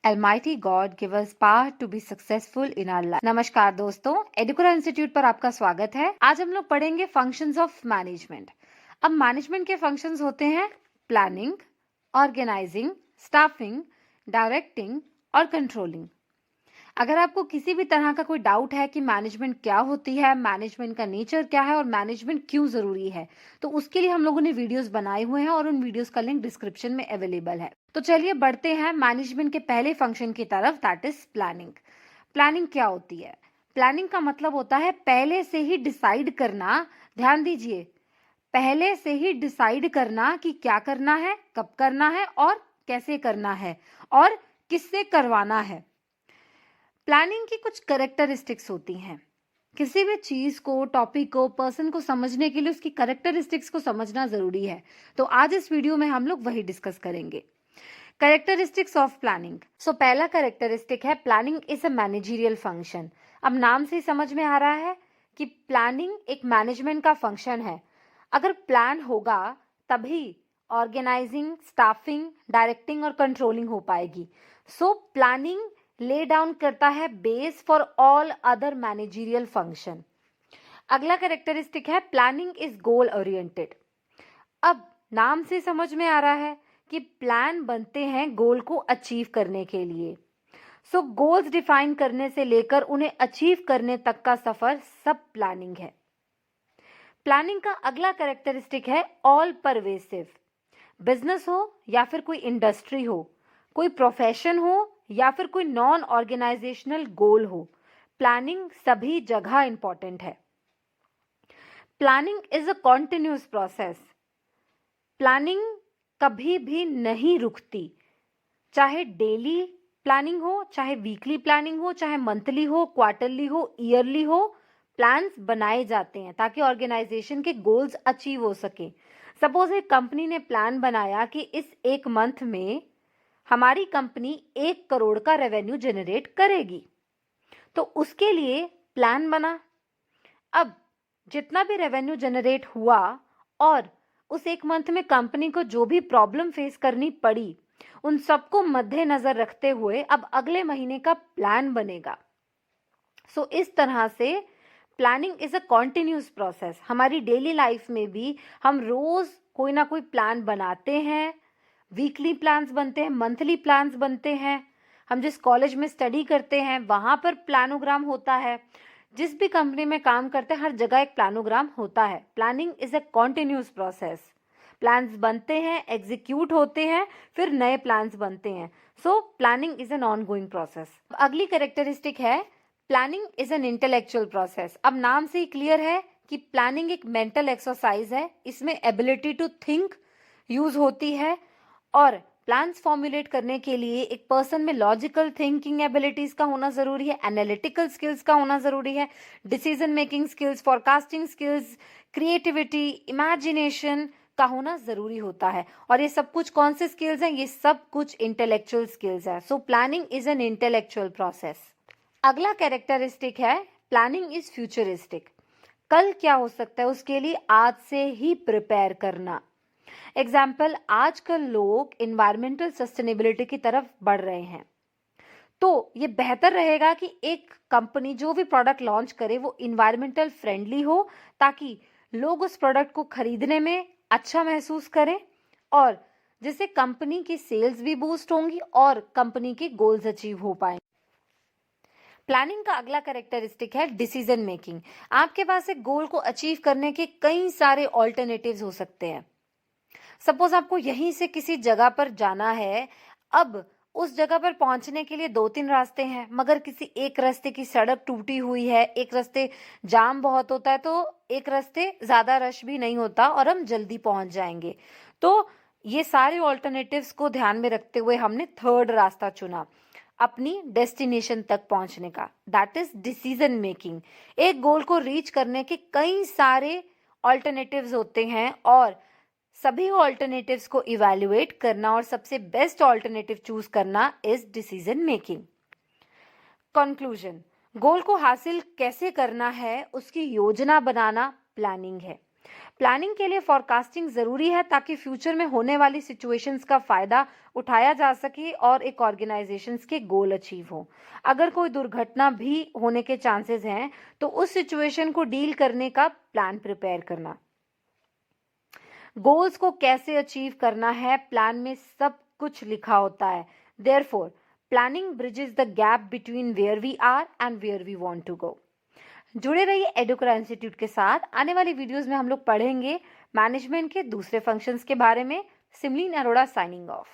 Almighty God give us power to be successful in our life. नमस्कार दोस्तों, एडुकुरा institute पर आपका स्वागत है। आज हम लोग पढ़ेंगे फंक्शंस ऑफ मैनेजमेंट। अब मैनेजमेंट के फंक्शंस होते हैं प्लानिंग, ऑर्गेनाइजिंग, स्टाफिंग, डायरेक्टिंग और कंट्रोलिंग। अगर आपको किसी भी तरह का कोई डाउट है कि मैनेजमेंट क्या होती है, मैनेजमेंट का नेचर क्या है और मैनेजमेंट क्यों जरूरी है, तो उसके लिए हम लोगों ने वीडियोस बनाए हुए हैं और उन वीडियोस का लिंक डिस्क्रिप्शन में अवेलेबल है। तो चलिए बढ़ते हैं मैनेजमेंट के पहले फंक्शन की तरफ, दैट इज प्लानिंग। प्लानिंग क्या होती है? प्लानिंग का मतलब होता है पहले से ही डिसाइड करना। ध्यान दीजिए, पहले से ही डिसाइड करना कि क्या करना है, कब करना है और कैसे करना है और किससे करवाना है। प्लानिंग की कुछ कैरेक्टरिस्टिक्स होती हैं। किसी भी चीज को, टॉपिक को, पर्सन को समझने के लिए उसकी कैरेक्टरिस्टिक्स को समझना जरूरी है। तो आज इस वीडियो में हम लोग वही डिस्कस करेंगे। Characteristics of planning. सो पहला कैरेक्टरिस्टिक है planning is a managerial function. अब नाम से ही समझ में आ रहा है कि प्लानिंग एक मैनेजमेंट का फंक्शन है। अगर प्लान होगा तभी ऑर्गेनाइजिंग, स्टाफिंग, डायरेक्टिंग और कंट्रोलिंग हो पाएगी। सो प्लानिंग ले डाउन करता है base for all other managerial function. अगला कैरेक्टरिस्टिक है प्लानिंग इज गोल ओरिएंटेड। अब नाम से समझ में आ रहा है कि प्लान बनते हैं गोल को अचीव करने के लिए। सो गोल्स डिफाइन करने से लेकर उन्हें अचीव करने तक का सफर सब प्लानिंग है। प्लानिंग का अगला कैरेक्टरिस्टिक है ऑल परवेसिव। बिजनेस हो या फिर कोई इंडस्ट्री हो, कोई प्रोफेशन हो या फिर कोई नॉन ऑर्गेनाइजेशनल गोल हो, प्लानिंग सभी जगह इंपॉर्टेंट है। Planning is a continuous process. Planning कभी भी नहीं रुकती, चाहे डेली प्लानिंग हो, चाहे वीकली प्लानिंग हो, चाहे मंथली हो, क्वार्टरली हो, ईयरली हो, प्लान्स बनाए जाते हैं ताकि ऑर्गेनाइजेशन के गोल्स अचीव हो सके। सपोज एक कंपनी ने प्लान बनाया कि इस एक मंथ में हमारी कंपनी 1 करोड़ का रेवेन्यू जनरेट करेगी, तो उसके लिए प्लान बना। अब जितना भी रेवेन्यू जनरेट हुआ और उस एक मंथ में कंपनी को जो भी प्रॉब्लम फेस करनी पड़ी, उन सबको मद्देनजर रखते हुए अब अगले महीने का प्लान बनेगा। सो इस तरह से planning is a continuous process. हमारी डेली लाइफ में भी हम रोज कोई ना कोई प्लान बनाते हैं। वीकली प्लान्स बनते हैं, मंथली प्लान्स बनते हैं। हम जिस कॉलेज में स्टडी करते हैं वहां पर प्लानोग्राम होता है। जिस भी कंपनी में काम करते हैं हर जगह एक प्लानोग्राम होता है। Planning is a continuous process. Plans बनते हैं, एग्जीक्यूट होते हैं, फिर नए प्लान्स बनते हैं। So planning is an on going process. अगली कैरेक्टरिस्टिक है planning is an intellectual process. अब नाम से ही क्लियर है कि प्लानिंग एक मेंटल एक्सरसाइज है। इसमें एबिलिटी टू थिंक यूज होती है और प्लान्स फॉर्मुलेट करने के लिए एक पर्सन में लॉजिकल थिंकिंग एबिलिटीज का होना जरूरी है, एनालिटिकल स्किल्स का होना जरूरी है, decision making skills, forecasting skills, creativity, imagination का होना जरूरी होता है। और ये सब कुछ कौन से स्किल्स हैं? ये सब कुछ इंटेलेक्चुअल स्किल्स है। So planning is an intellectual process. अगला कैरेक्टरिस्टिक है प्लानिंग इज फ्यूचरिस्टिक। कल क्या हो सकता है उसके लिए आज से ही प्रिपेयर करना। एग्जाम्पल, आजकल लोग इन्वायरमेंटल सस्टेनेबिलिटी की तरफ बढ़ रहे हैं, तो ये बेहतर रहेगा कि एक कंपनी जो भी प्रोडक्ट लॉन्च करे वो इन्वायरमेंटल फ्रेंडली हो, ताकि लोग उस प्रोडक्ट को खरीदने में अच्छा महसूस करें और जिससे कंपनी की सेल्स भी बूस्ट होंगी और कंपनी के गोल्स अचीव हो पाएंगे। प्लानिंग का अगला कैरेक्टरिस्टिक है डिसीजन मेकिंग। आपके पास एक गोल को अचीव करने के कई सारे ऑल्टरनेटिव्स हो सकते हैं। सपोज आपको यहीं से किसी जगह पर जाना है। अब उस जगह पर पहुंचने के लिए 2-3 रास्ते हैं, मगर किसी एक रास्ते की सड़क टूटी हुई है, एक रास्ते जाम बहुत होता है, तो एक रास्ते ज्यादा रश भी नहीं होता और हम जल्दी पहुंच जाएंगे। तो ये सारे ऑल्टरनेटिव्स को ध्यान में रखते हुए हमने थर्ड रास्ता चुना अपनी डेस्टिनेशन तक पहुंचने का, दैट इज डिसीजन मेकिंग। एक गोल को रीच करने के कई सारे ऑल्टरनेटिव्स होते हैं और सभी ऑल्टरनेटिव्स को इवैल्यूएट करना और सबसे बेस्ट ऑल्टरनेटिव चूज करना इज डिसीजन मेकिंग। कंक्लूजन, गोल को हासिल कैसे करना है उसकी योजना बनाना प्लानिंग है। प्लानिंग के लिए फॉरकास्टिंग जरूरी है ताकि फ्यूचर में होने वाली सिचुएशंस का फायदा उठाया जा सके और एक ऑर्गेनाइजेशंस के गोल अचीव हो। अगर कोई दुर्घटना भी होने के चांसेस हैं तो उस सिचुएशन को डील करने का प्लान प्रिपेयर करना। गोल्स को कैसे अचीव करना है, प्लान में सब कुछ लिखा होता है। Therefore planning bridges the gap between where we are and where we want to go. जुड़े रहिए एडुकरा इंस्टीट्यूट के साथ। आने वाली वीडियोस में हम लोग पढ़ेंगे मैनेजमेंट के दूसरे फंक्शंस के बारे में। सिमलीन अरोड़ा साइनिंग ऑफ।